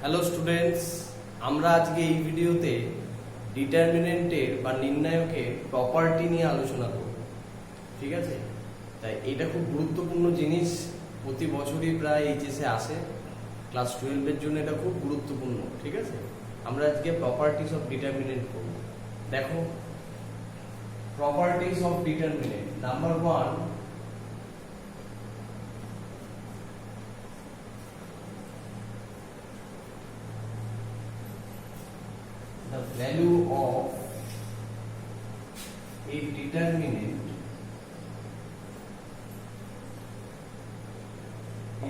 Hello students, আমরা আজকে এই ভিডিওতে ডিটারমিনেন্টের বা নির্ণায়কের প্রপার্টি নিয়ে আলোচনা করব। ঠিক আছে, তাই এটা খুব গুরুত্বপূর্ণ জিনিস, প্রতি বছরই প্রায় এইচএসে আসে। ক্লাস 12 এর জন্য এটা খুব গুরুত্বপূর্ণ। ঠিক আছে, আমরা আজকে প্রপার্টিজ অফ ডিটারমিনেন্ট করব। দেখো, properties of determinant number 1, the value of a determinant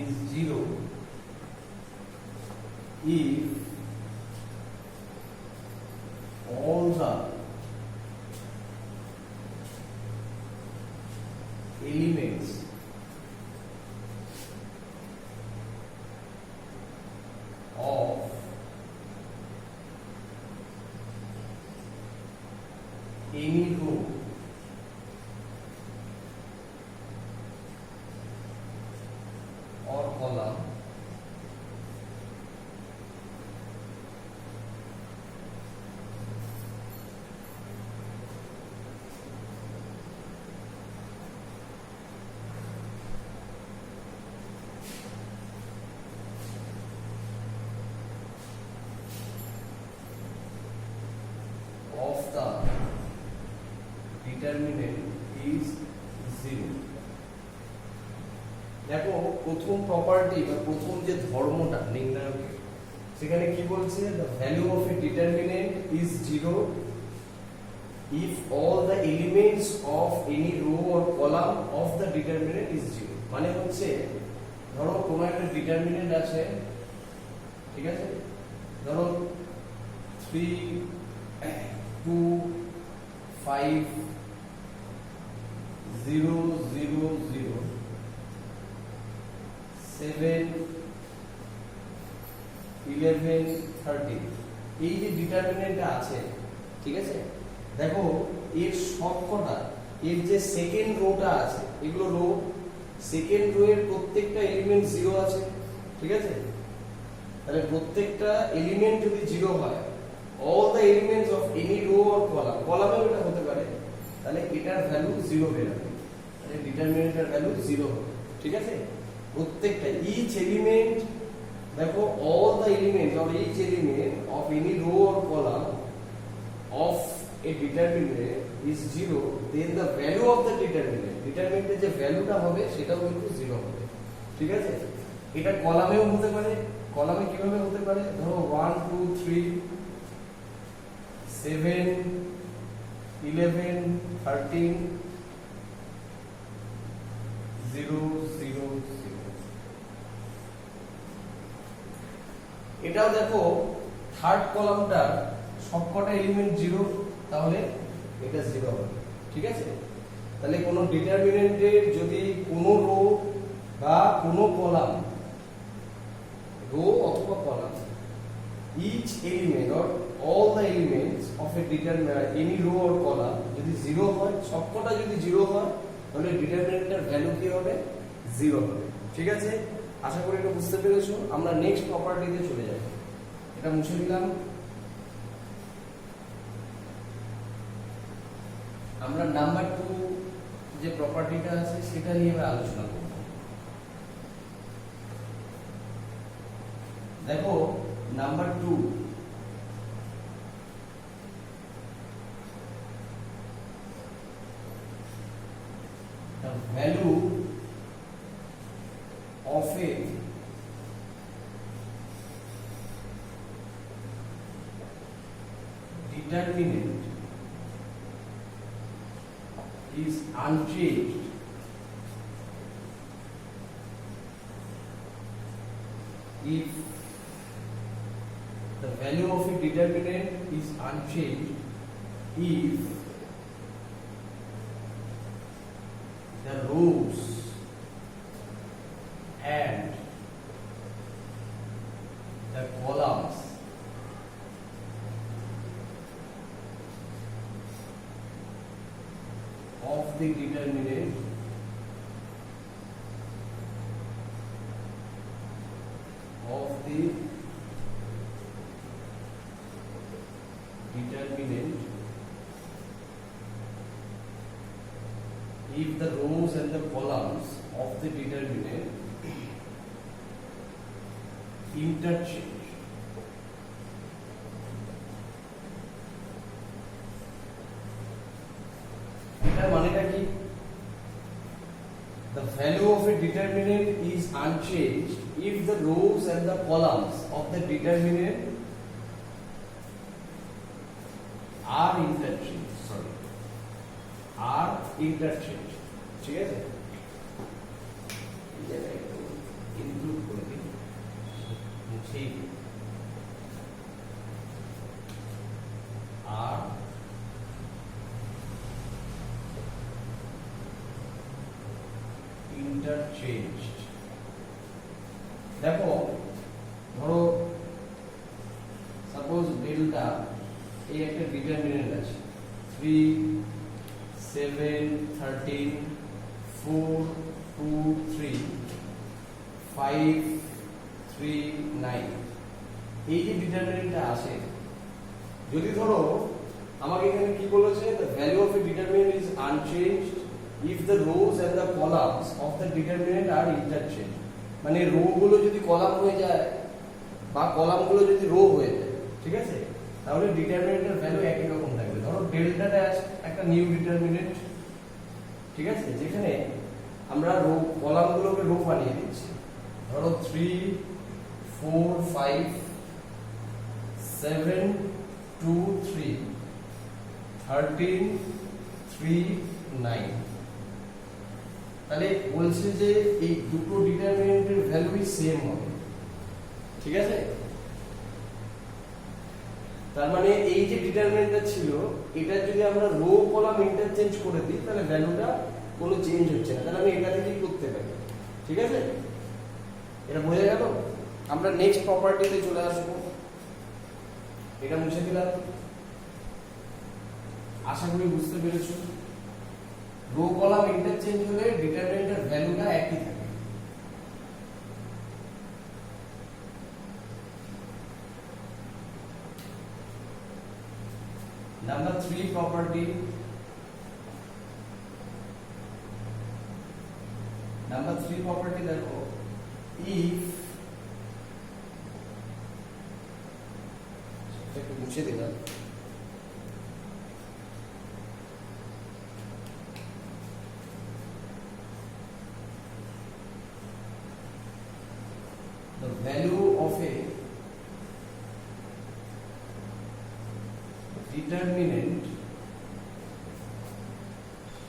is 0 if all the elements of any row or column of the determinant is 0। দেখো, প্রথম প্রপার্টি বা প্রথম যে ধর্মটা নির্ণায়কের, সেখানে কি বলছে? the value of a determinant is 0 if all the elements of any row or column of the determinant is 0। মানে হচ্ছে, ধরো কোনো একটা ডিটারমিনেন্ট আছে, ঠিক আছে, ধরো 3 2 5 0 0 0 7 11 13, এই যে ডিটারমিনেন্টটা আছে, ঠিক আছে, দেখো এর সবকটা, এর যে সেকেন্ড রোটা আছে, এগুলো রো, সেকেন্ড রো এর প্রত্যেকটা এলিমেন্ট 0 আছে। ঠিক আছে, তাহলে প্রত্যেকটা এলিমেন্ট যদি 0 হয়, all the elements of any row or column, কলামে এটা হতে পারে, তাহলে এটার ভ্যালু 0 বেরোবে, তাহলে ডিটারমিনেন্টের ভ্যালু 0 হবে। ঠিক আছে, প্রত্যেকটা each element, দেখো all the elements of each element of any row or column of a determinant is 0, then the value of the determinant, ডিটারমিনেন্টের যে ভ্যালুটা হবে সেটাও কিন্তু 0 হবে। ঠিক আছে, এটা কলামেও হতে পারে। কলামে কিভাবে হতে পারে? ধরো 1 2 3 7 11 13 0 0 0। এটাও দেখো, থার্ড কলামটা সবকটা এলিমেন্ট 0, তাহলে এটা 0 হবে। ঠিক আছে, তাহলে কোনো ডিটারমিনেন্টের যদি কোনো রো বা কোনো কলাম, রো অথবা column, each element or all the elements of a determinant any row or column যদি 0 হয়, সবকটা যদি 0 হয়, তাহলে ডিটারমিনেন্টের ভ্যালু কি হবে? 0 হবে। ঠিক আছে, আশা করি এটা বুঝতে পেরেছো। আমরা নেক্সট প্রপার্টিতে চলে যাব। এটা মুছে দিলাম। আমরা নাম্বার 2 যে প্রপার্টিটা আছে সেটা নিয়ে আমরা আলোচনা করব। দেখো, number 2, the value of a determinant is unchanged if the value of a determinant is unchanged if the rows and the columns of the determinant of the if the rows and the columns of the determinant interchange. এটার মানেটা কি? The value of a determinant is unchanged if the rows and the columns of the determinant are interchanged. Are interchanged. ঠিক আছে? এটা একটু include করে দিই। ঠিক। are interchanged. দেখো ধরো সাপোজ ডেল্টা এই একটা ডিটারমিনেন্ট আছে 3 7 13 4 2 3 5 3 9 এই যে ডিটারমিনেন্টটা আসে যদি ধরো আমাকে এখানে কি বলেছে the value of a determinant is unchanged if the rows and the columns of the determinant are interchanged মানে রো গুলো যদি কলাম হয়ে যায় বা কলাম গুলো যদি রো হয়ে যায় ঠিক আছে তাহলে ডিটারমিনেন্টের ভ্যালু একই রকম থাকবে ধরো ডেল্টাটা একটা নিউ ডিটারমিনেন্ট ঠিক আছে যেখানে আমরা রো কলাম গুলোকে রো বানিয়ে দিচ্ছি ধরো 3 4 5 7 2 3 13 3 9 তাহলে বলছে যে এই দুটো ডিটারমিনেন্টের ভ্যালুই সেম হবে ঠিক আছে তার মানে এই যে ডিটারমিনেন্টটা ছিল এটা যদি আমরা রো কলাম ইন্টারচেঞ্জ করে দিই তাহলে ভ্যালুটা কোনো চেঞ্জ হচ্ছে না তাহলে আমি এটা থেকেই করতে পারি ঠিক আছে এটা বোঝা গেল আমরা নেক্সট প্রপার্টিতে চলে আসবো এটা মুছে দিলাম আশা করি বুঝতে পেরেছো রো কলাম ইন্টারচেঞ্জ হলে ডিটারমিনেন্টের ভ্যালুটা একই থাকে নাম্বার 3 প্রপার্টি দেখো if একটু মুছে দিলাম the value of a determinant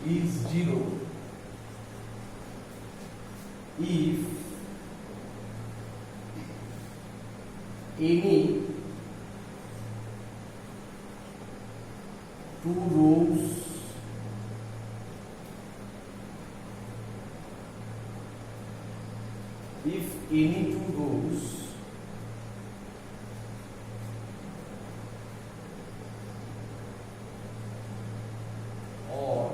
is 0 if any two rows if any two rows or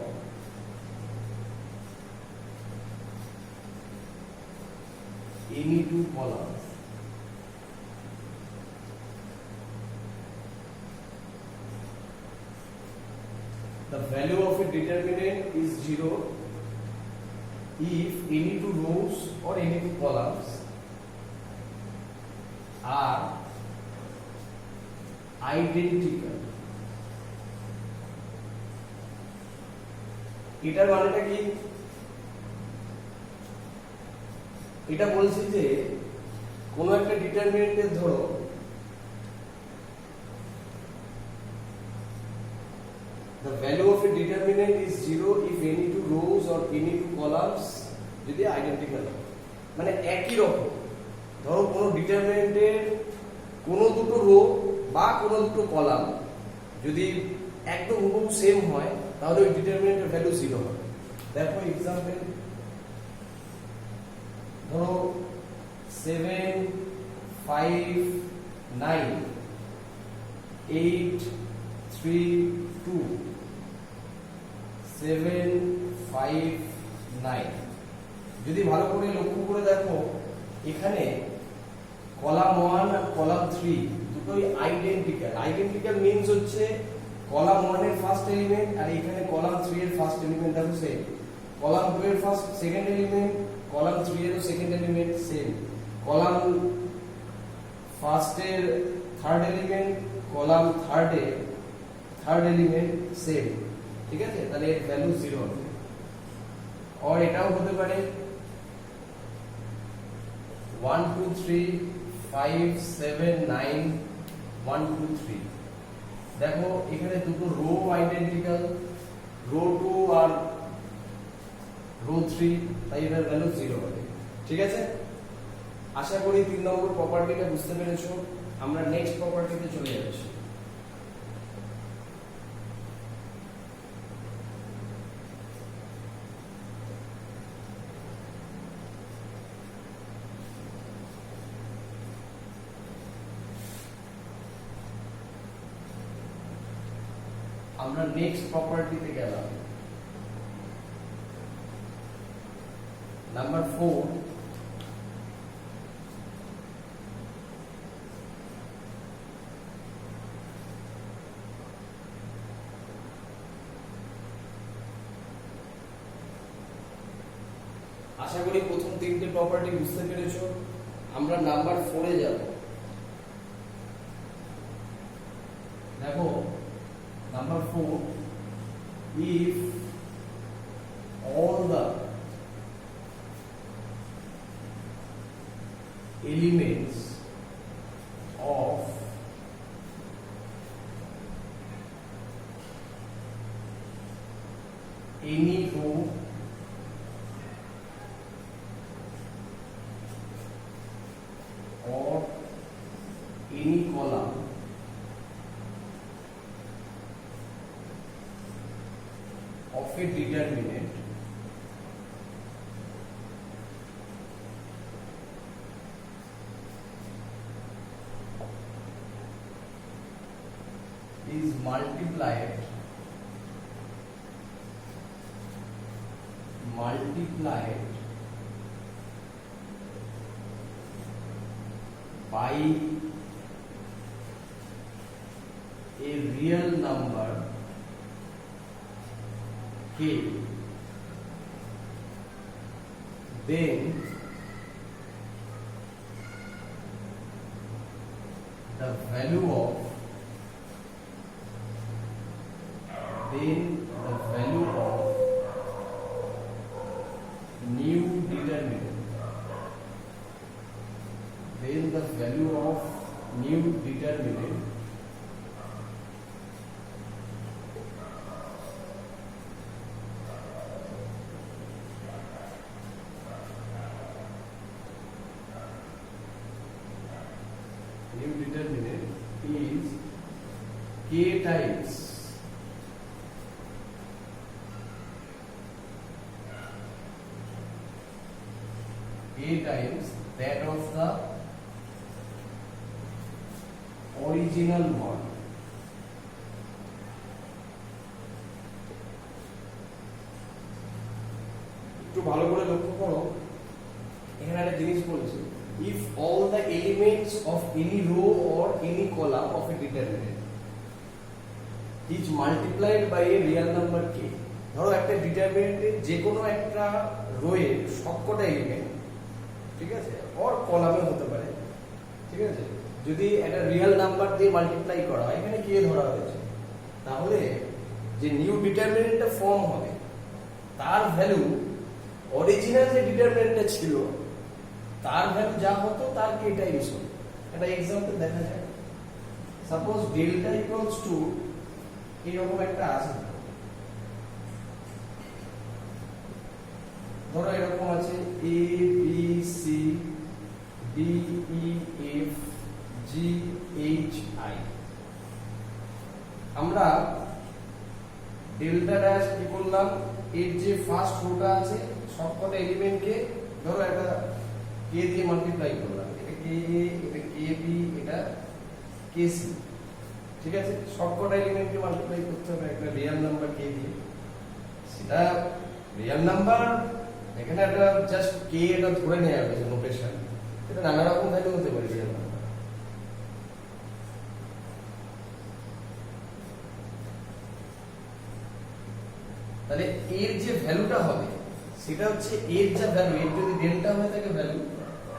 any two columns the value of a determinant is 0 if any two rows or any two columns are identical এটার মানেটা কি এটা বলছি যে কোন একটা ডিটারমিনেন্টের ধরো the value of a determinant is 0 if any two rows or any two columns যদি আইডেন্টিক্যাল হয় মানে একই রকম ধরো কোন ডিটারমিনেন্টের কোন দুটো রো বা কোন দুটো কলাম যদি একদম হুবহু সেম হয় তাহলে ওই ডিটারমিনেন্টের ভ্যালু 0 হবে দেখো एग्जांपल ধরো 7 5 9 8 3 2 7 5 9 যদি ভালো করে লক্ষ্য করে দেখো এখানে কলাম 1 আর কলাম 3 দুটোই আইডেন্টিক্যাল মিন্স হচ্ছে কলাম 1 এর ফার্স্ট এলিমেন্ট আর এখানে কলাম 3 এর ফার্স্ট এলিমেন্ট দেখো সেম কলাম 2 এর ফার্স্ট সেকেন্ড এলিমেন্ট, কলাম 3 এর second element same, column first এর থার্ড এলিমেন্ট, কলাম থার্ড এর থার্ড এলিমেন্ট সেম, ঠিক আছে? তাহলে এর ভ্যালু 0 হবে। আর এটাও হতে পারে 1 2 3 5 7 9 1 2 3। দেখো এখানে দুটো রো আইডেন্টিক্যাল, রো 2 আর রো 3, তাই এর ভ্যালু 0 হবে, ঠিক আছে? আশা করি 3 নম্বর প্রপার্টিটা বুঝতে পেরেছো। আমরা নেক্সট প্রপার্টিতে চলে যাচ্ছি। আমরা নেক্সট প্রপার্টিতে গেলাম, নাম্বার 4। আশা করি প্রথম তিনটে প্রপার্টি বুঝতে পেরেছো। আমরা নাম্বার 4 এ যাব। দেখো number 4, if all the elements of any row or any column of a determinant is multiplied by a real number k, then the value of new determinant is k times that of the original one. একটু ভালো করে লক্ষ্য করো, এখানে একটা জিনিস বলেছে, if all the elements of any row or any column of a determinant is multiplied by a real number k। ধরো একটা ডিটারমিনেন্টের যে কোনো একটা রোয়ের সবকটা এলিমেন্ট, ঠিক আছে, অর কলামে হতে পারে, ঠিক আছে, যদি একটা রিয়েল নাম্বার দিয়ে মাল্টিপ্লাই করা হয়, এখানে কে ধরা হয়েছে, তাহলে যে নিউ ডিটারমিনেন্টটা ফর্ম হবে তার ভ্যালু অরিজিনাল যে ডিটারমিনেন্টটা ছিল তার ভ্যালু যা হতো তার কে টাইমস হতো। একটা এক্সাম্পল দেখা যায়, সাপোজ ডেল্টা ইকুয়ালস টু এরকম একটা আছে, ধরো এরকম আছে A B C D E F G H I. আমরা ডেল্টা ড্যাশ কি করলাম, এর যে ফার্স্ট রোটা আছে সবকটা এলিমেন্টকে ধরো একটা কে দিয়ে মাল্টিপ্লাই করলাম, এটা কে এ, এটা কে বি, এটা কে সি, ঠিক আছে, সবকটা এলিমেন্টকে মাল্টিপ্লাই করতে হবে একটা রিয়েল নাম্বার কে দিয়ে। সেটা রিয়েল নাম্বার, এখানে একটা জাস্ট কে এটা ধরে নেওয়া হয়েছে নোটেশন, এটা নানা রকম ভ্যালু হতে পারে রিয়েল নাম্বার। তাহলে এর যে ভ্যালুটা হবে সেটা হচ্ছে এর যা ভ্যালু, এর যদি ডেল্টা হয়ে থাকে ভ্যালু,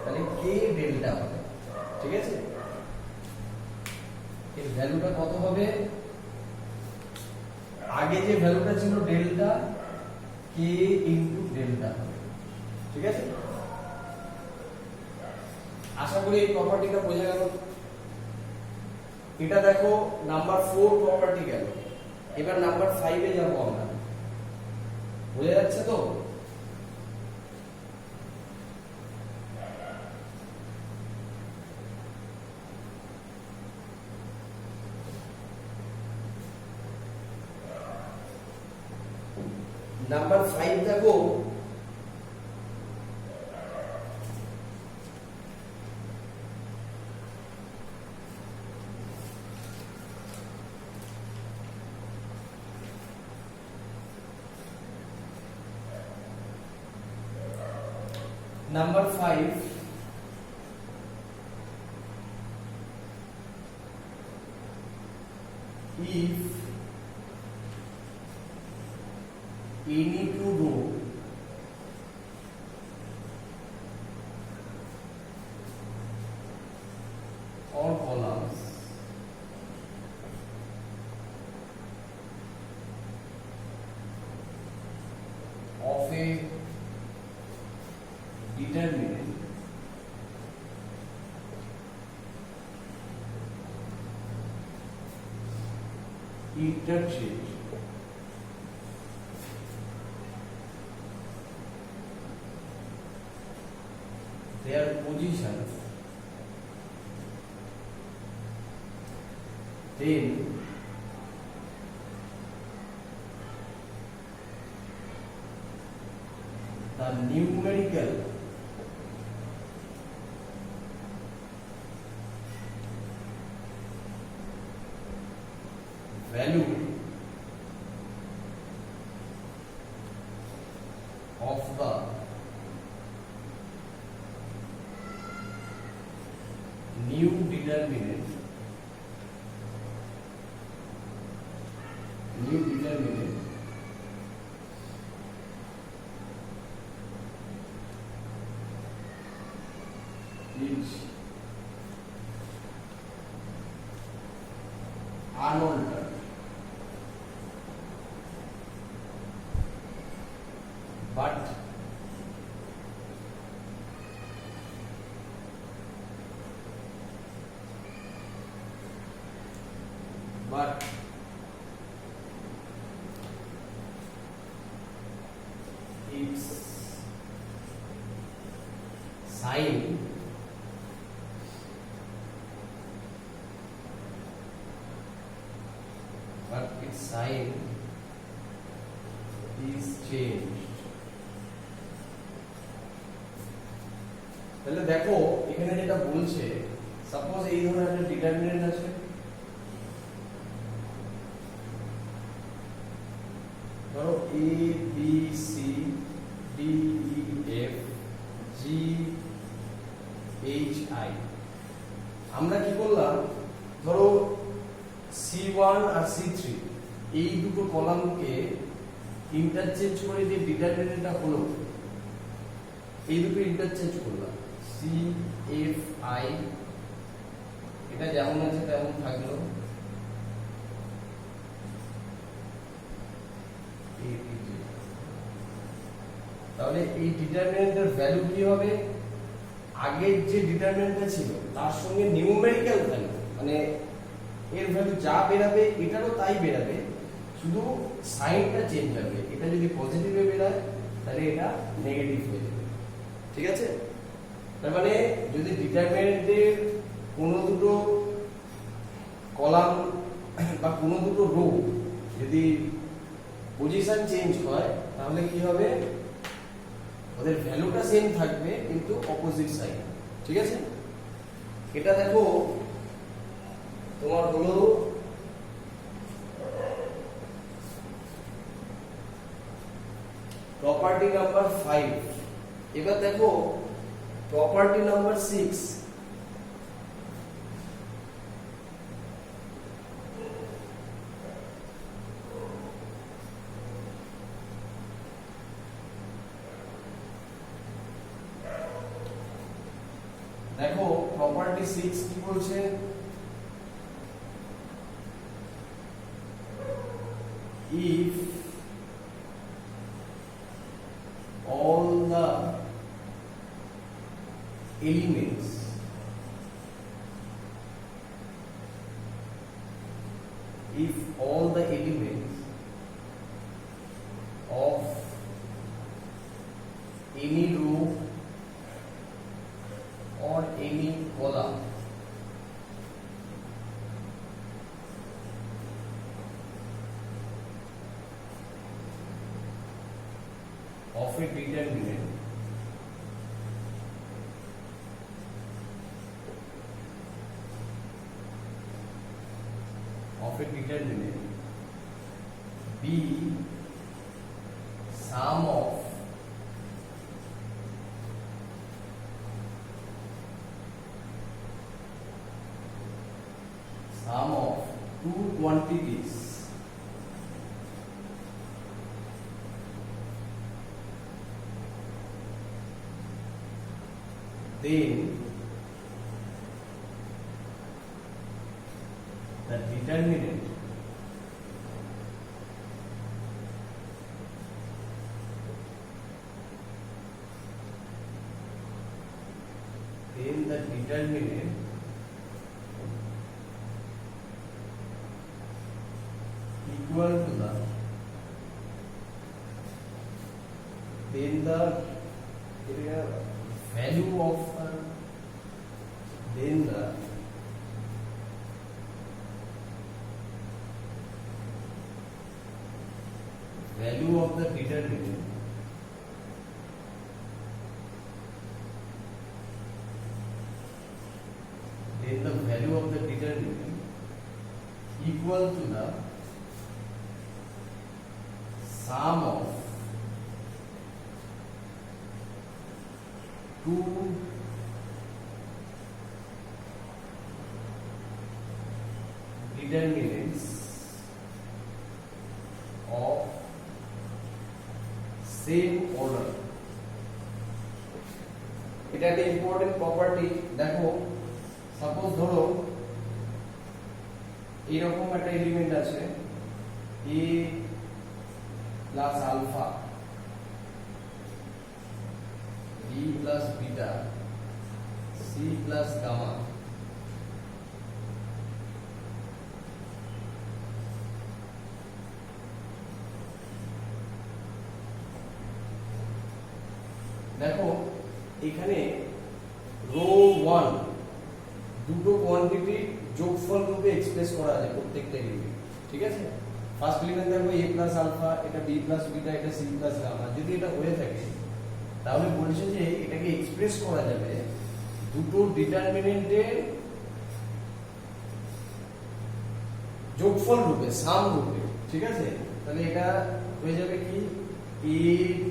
তাহলে কে ডেল্টা হবে, ঠিক আছে? এর ভ্যালুটা কত হবে? আগে যে ভ্যালুটা ছিল ডেল্টা, কে ইনটু ডেল্টা হবে, ঠিক আছে? আশা করি এই প্রপার্টিটা বোঝা গেল। এটা দেখো নাম্বার 4 প্রপার্টি গেল, এবার নাম্বার 5 এ যাব আমরা। বোঝা যাচ্ছে তো? নাম্বার 5 দেখো, number 5 if any two row or columns of a determinant interchange their positions, then the numerical value of the new determinant is unaltered. But its sign is changed. তাহলে দেখো এখানে যেটা বলছে, সাপোজ এই ধরনের একটা ডিটারমিনেন্ট আছে, ধরো a b c d e f g h i। আমরা কি করলাম, ধরো c1 আর c3 এই দুটো কলামকে ইন্টারচেঞ্জ করে যে ডিটারমিনেন্টটা হলো, এই দুটো ইন্টারচেঞ্জ করলাম, c f i এটা যেমন আছে তেমন থাকলো, তাহলে এই ডিটারমিনেন্টের ভ্যালু কি হবে, আগের যে ডিটারমিনেন্টটা ছিল তার সঙ্গে নিউমেরিক্যাল ভ্যালু, মানে এর ভ্যালু যা বেরাবে এটারও তাই বেরাবে, শুধু সাইনটা চেঞ্জ হবে। এটা যদি পজিটিভে বেরায় তাহলে এটা নেগেটিভ হয়ে যাবে, ঠিক আছে? তার মানে যদি ডিটারমিনেন্টের কোনো দুটো কলাম বা কোনো দুটো রো যদি পজিশন চেঞ্জ হয় তাহলে কি হবে, ওদের ভ্যালুটা সেম থাকবে কিন্তু অপোজিট সাইড, ঠিক আছে? এটা দেখো তোমার হলো প্রপার্টি নাম্বার 5। এবার দেখো প্রপার্টি নাম্বার 6। প্রপার্টি 6 কি বলছে, if all the elements of any row or any column of a determinant be sum of two quantities then the determinant equal to the value of the determinant equal to the sum of two determinants of same order. এটা একটা important property. দেখো suppose ধরো এরকম একটা element আছে a plus alpha, b plus beta, c plus gamma. দেখো এখানে rho 1 দুটো কোয়ান্টিটি যোগফল রূপে এক্সপ্রেস করা যায় প্রত্যেকটা এলিমেন্ট, ঠিক আছে। ফার্স্ট এলিমেন্ট দেখো a প্লাস আলফা, এটা b প্লাস বিটা, এটা c প্লাস গামা। যদি এটা হয়ে থাকে তাহলে বলছে যে এটাকে এক্সপ্রেস করা যাবে দুটো ডিটারমিনেন্টের যোগফল রূপে, সাম রূপে, ঠিক আছে। তাহলে এটা হয়ে যাবে কি a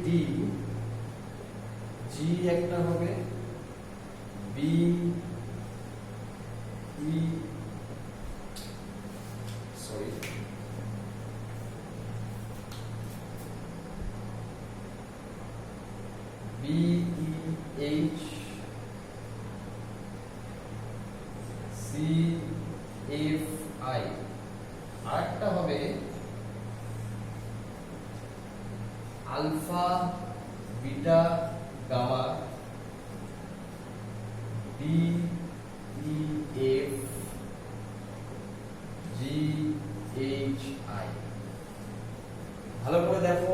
d g একটা হবে, b e sorry b e h c f i। আরেকটা হবে alpha beta gamma d e f g h i। ভালো করে দেখো,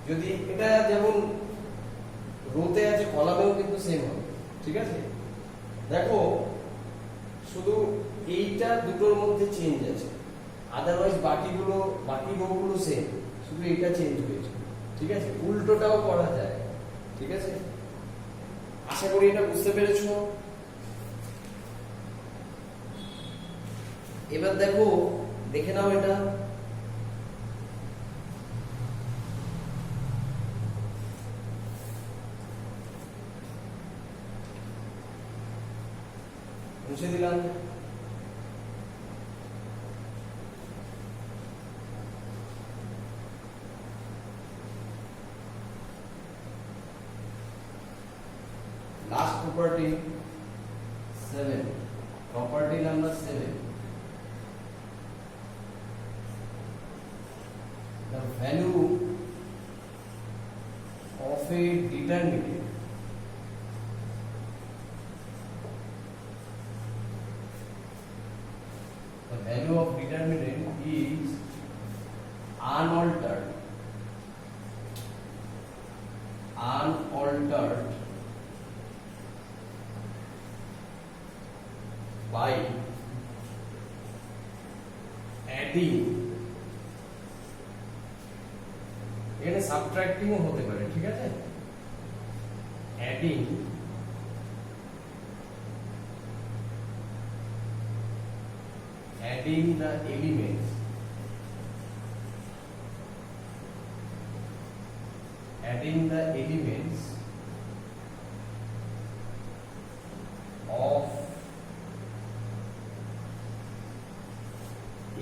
যদি এটা যেমন রোতে আছে কলামেও কিন্তু সেম হবে, ঠিক আছে। দেখো শুধু এইটা দুটোর মধ্যে চেঞ্জ আছে, আদারওয়াইজ বাকি রোগুলো সেম, শুধু এটা চেঞ্জ হয়েছে, ঠিক আছে। উল্টোটাও করা যায়, ঠিক আছে। আশা করি এটা বুঝতে পেরেছো। এবার দেখো দেখে নাও এটা মুছে দিলাম। Last property 7, property number 7, the value of a determinant is unaltered by adding, এখানে সাবট্রাক্টিং ও হতে পারে, ঠিক আছে, adding the elements of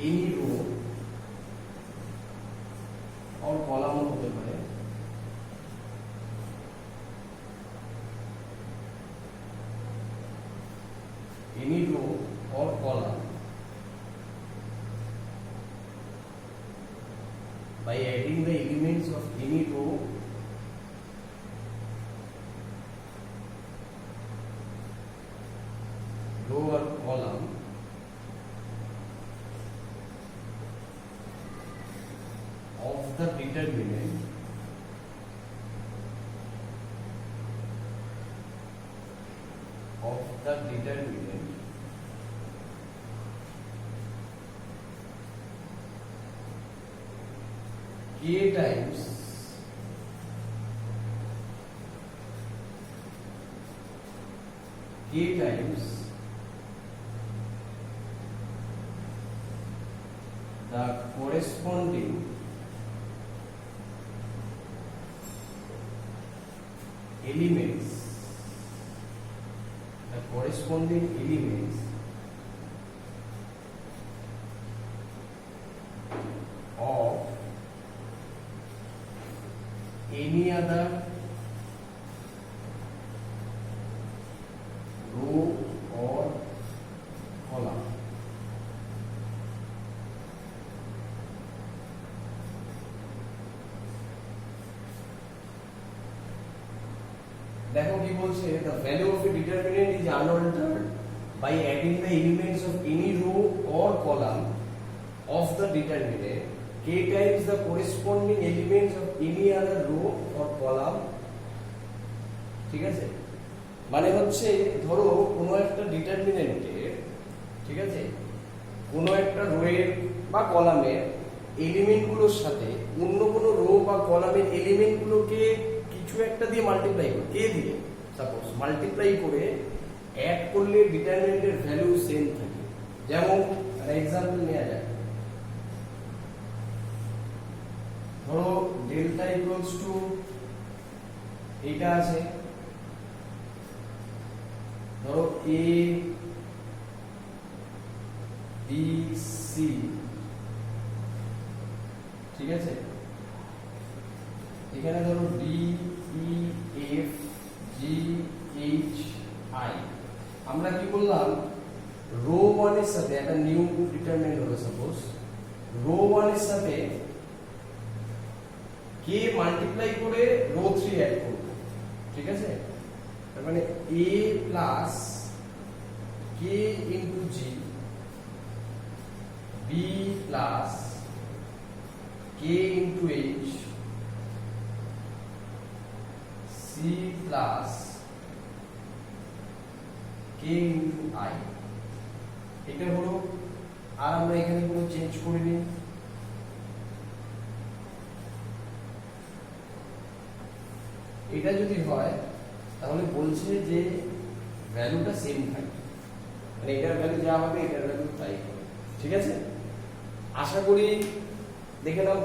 any row or column হতে পারে, any row or column by adding the elements of any row or column of the determinant k times the corresponding elements of any other row or column. দেখো কি বলছে, the value of a determinant is unaltered by adding the elements of any row or column of the determinant k times the corresponding elements of any other row or column. ঠিক আছে, মানে হচ্ছে ধরো কোনো একটা ডিটারমিনেন্টের, ঠিক আছে, কোনো একটা রোয়ের বা কলামের এলিমেন্টগুলোর সাথে অন্য কোনো রো বা কলামের এলিমেন্টগুলোকে কিছু একটা দিয়ে মাল্টিপ্লাই করে, কে দিয়ে সাপোজ মাল্টিপ্লাই করে অ্যাড করলে ডিটারমিনেন্টের ভ্যালু সেম থাকে। যেমন এক্সাম্পল নেওয়া যায়, ধরো ডেল্টা ইকুয়ালস টু এইটা আছে, ধরো এ বি সি, ঠিক আছে, এখানে ধরো D E F G H I. আমরা কি করলাম, রো 1 এর সাথে একটা নিউ ডিটারমিনেন্ট হলো, সাপোজ রো 1 এর সাথে কে মাল্টিপ্লাই করে রো 3 অ্যাড করব, ঠিক আছে, তার মানে a plus K into G, B plus K into H, C plus K into I. এটা হলো, আর আমরা এখানে কোনো চেঞ্জ করিনি। এটা যদি হয় তাহলে বলছে যে ভ্যালুটা সেম থাকবে, মানে এটার ভ্যালু যা হবে এটার ভ্যালু তাই হবে, ঠিক আছে। আশা করি দেখে নাও,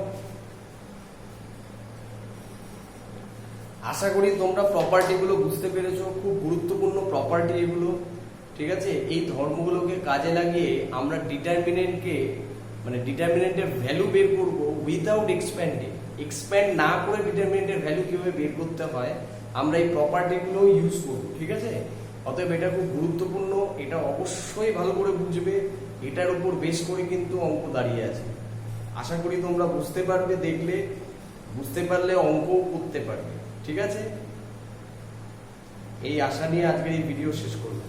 আশা করি তোমরা প্রপার্টি গুলো বুঝতে পেরেছো, খুব গুরুত্বপূর্ণ প্রপার্টি এগুলো, ঠিক আছে। এই ধর্মগুলোকে কাজে লাগিয়ে আমরা ডিটারমিনেন্টকে, মানে ডিটারমিনেন্টের ভ্যালু বের করব উইদাউট এক্সপ্যান্ডিং, এক্সপ্যান্ড না করে ডিটারমিনেন্টের ভ্যালু কিভাবে বের করতে হয় আমরা এই প্রপার্টিগুলো ইউজ করব, ঠিক আছে। অতএব এটা খুব গুরুত্বপূর্ণ, এটা অবশ্যই ভালো করে বুঝবে, এটার উপর বেশ করে কিন্তু অঙ্ক দাঁড়িয়ে আছে। আশা করি তোমরা বুঝতে পারবে, দেখলে বুঝতে পারলে অঙ্কও করতে পারবে। ঠিক আছে, এই আশা নিয়ে আজকের এই ভিডিও শেষ করব।